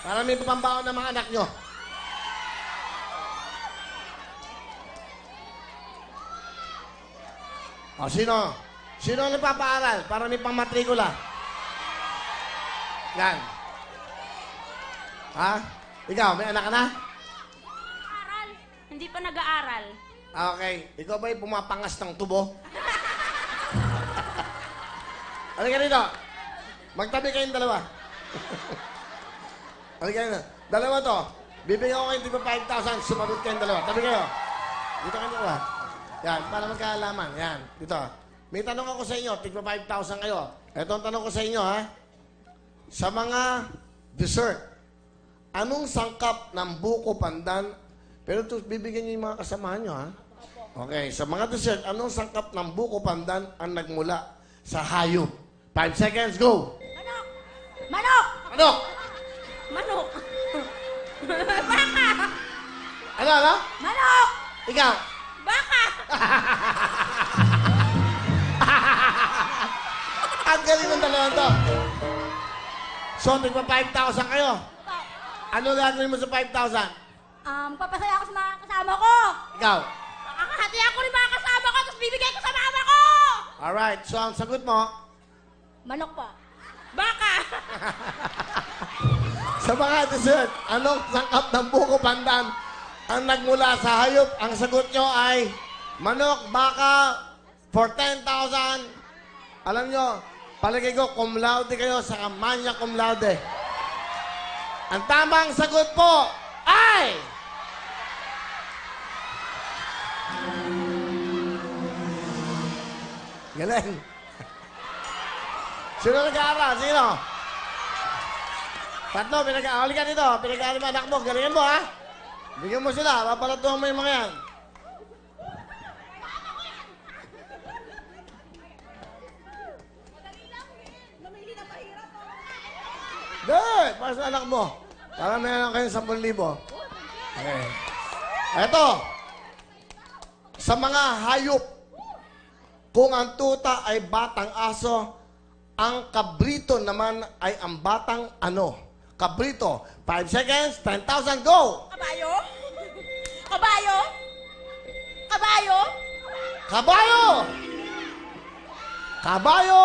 Para may pambaon ng mga anak nyo. O, sino? Sino ang nagpapaaral para may pangmatrikula? Yan. Ha? Ikaw, may anak ka na? Aral. Hindi pa nag-aaral. Okay. Ikaw ba'y pumapangas ng tubo? Halika rito. Magtabi kayong dalawa. Halika rito. Dalawa to. Bibigyan ko kayo tigpa 5,000. Sumagot kayong dalawa. Tabi kayo. Dito kayo dalawa. Yan, para magkaalaman. Yan, dito. May tanong ako sa inyo. Tigpa 5,000 kayo. Ito ang tanong ko sa inyo, ha? Sa mga dessert, anong sangkap ng buko pandan? Pero ito, bibigyan niyo yung mga kasamahan nyo, ha? Okay, sa mga dessert, anong sangkap ng buko pandan ang nagmula sa hayop? 5 seconds, go! Manok! Manok! Manok! Manok! Baka! Ano? Manok! Ikaw? Baka! Ang galing ng dalawang to. So, tigpa 5,000 kayo. Ano gagawin mo sa 5,000? Papasaya ako sa mga kasama ko. Ikaw? Makakahati ako ng mga kasama ko, tapos bibigay ko sa mama ko! Alright, so ang sagot mo, Manok pa. Baka! sa mga dessert, anong sangkap ng buko pandan ang nagmula sa hayop? Ang sagot nyo ay manok, baka, for 10,000. Alam nyo, palagay ko, cum laude kayo sa kamanya cum laude. Ang tamang sagot po ay... Galing. Sino nag-aaral? Sino? Tatlo, pinag-aaral ka dito. Pinag-aaral mo anak mo. Galingan mo, ha? Bigyan mo sila. Papalatuhan mo yung mga yan. Good! Para sa anak mo. Para meron kayong 10,000. Okay. Eto. Sa mga hayop, kung ang tuta ay batang aso, ang kabrito naman ay ang batang ano? Kabrito. 5 seconds, 10,000, go! Kabayo? Kabayo? Kabayo? Kabayo! Kabayo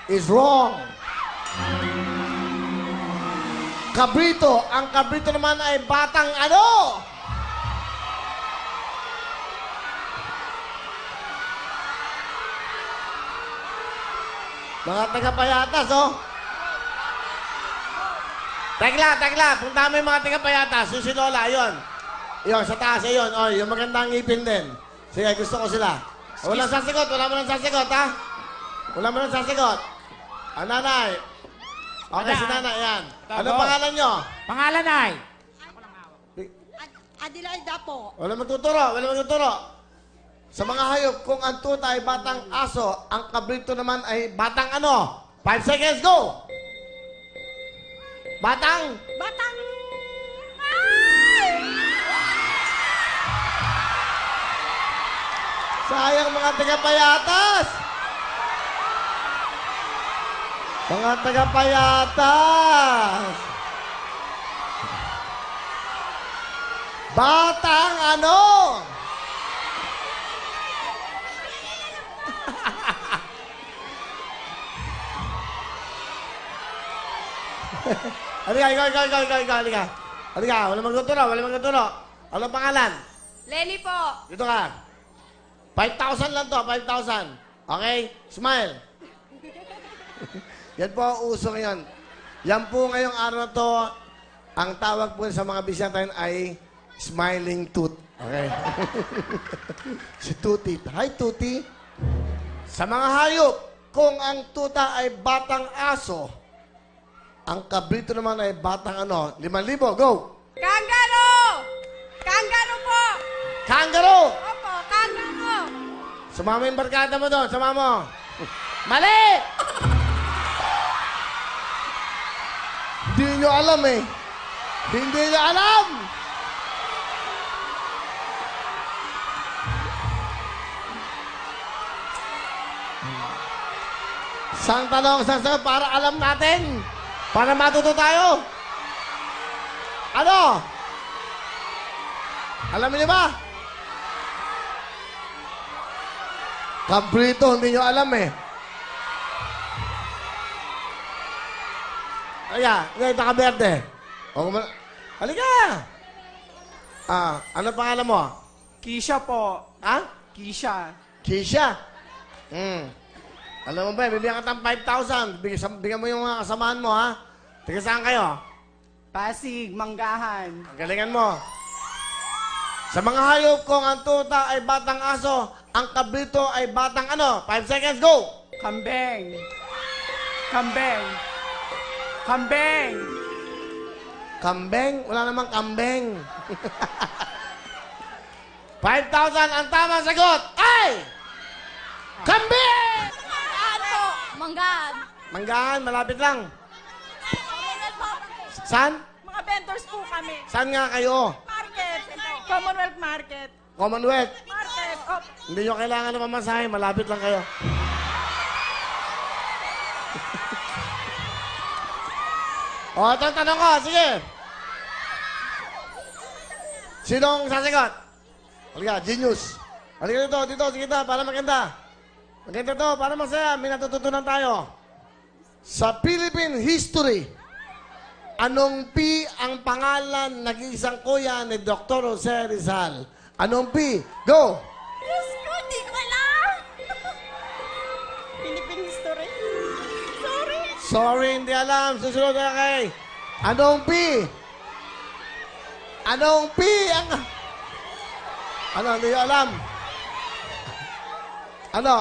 is wrong. Kabrito. Ang kabrito naman ay batang ano? Mga taga-payatas, oh. Tekla. Punta mo yung mga taga-payatas. Yung si Lola, yun. Yun, sa taas, yun. Oh, yung magandang ngipin din. Sige, gusto ko sila. Walang sasagot, ha? Wala mo nang sasagot. Ah, nanay. Okay, si nanay, yan. Ano pangalan nyo? Pangalan ay? Adelaida po. Wala magtuturo. Sa mga hayop, kung ang tuta ay batang aso, ang kabrito naman ay batang ano? 5 seconds, go! Batang? Batang... Ay! Sayang mga taga-payatas! Mga taga-payatas! Batang ano? Halika. Wala magtuturo. Ano pangalan? Lenny po. Dito ka. 5,000 lang to, 5,000. Okay? Smile. Yan po ang uso ngayon. Yan po ngayong araw na to, ang tawag po sa mga bisitahin ay smiling tooth. Okay? Si Tuti. Hi, Tuti. Sa mga hayop, kung ang tuta ay batang aso, ang kabrito naman ay batang ano? 5,000, go! Kangaroo! Kangaroo po! Kangaroo! Opo, kangaroo! Sumama yung barkada mo doon. Sumama mo. Mali! Hindi nyo alam eh. Hindi nyo alam! Isang tanong, isang sagot para alam natin. Para matuto tayo. Ano? Alam niyo ba? Kabrito, hindi nyo alam eh. Halika, ito kaberde. Halika! Ano pangalan mo? Kisha po. Ha? Kisha. Keisha. Alam mo ba, bibigyan ka ng 5,000. Bigyan mo yung mga kasamahan mo, ha? Tiga saan kayo? Pasig, Manggahan. Ang galingan mo. Sa mga hayop kung ang tuta ay batang aso, ang kabrito ay batang ano? 5 seconds, go! Kambeng. Kambeng. Kambeng. Kambeng? Wala namang kambeng. 5,000 ang tamang sagot ay... Kambing! Manggaan po. Manggaan. Manggahan, malapit lang. Saan? Mga vendors po kami. Saan nga kayo? Market. Commonwealth Market. Commonwealth. Market. Oh, Hindi nyo kailangan ng mamasahe, malapit lang kayo. Ito ang tanong ko, sige. Sinong sasagot? Halika, genius. Halika dito, sige ta, para maganda. Maganda to, para masaya, may natututunan tayo. Sa Philippine history, anong P ang pangalan nag-iisang kuya ni Dr. Jose Rizal? Anong P? Go! Diyos ko, hindi ko alam. Philippine history. Sorry. Sorry, hindi alam. Susunod na kay. Anong P? Anong P? Ano, hindi nyo alam? Ano?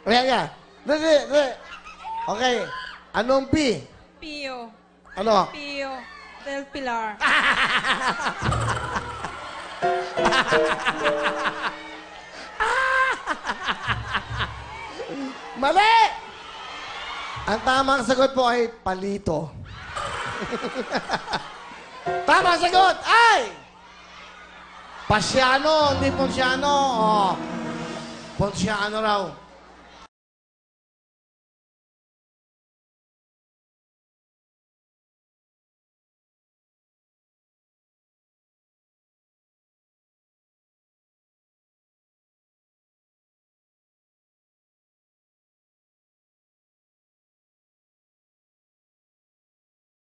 Ayan. Dali. Okay. Anong P? Pio. Ano? Pio. Del Pilar. Mali! Ang tamang sagot po ay palito. Tamang sagot ay Pasiano, hindi Ponciano. Oh. Ponciano raw.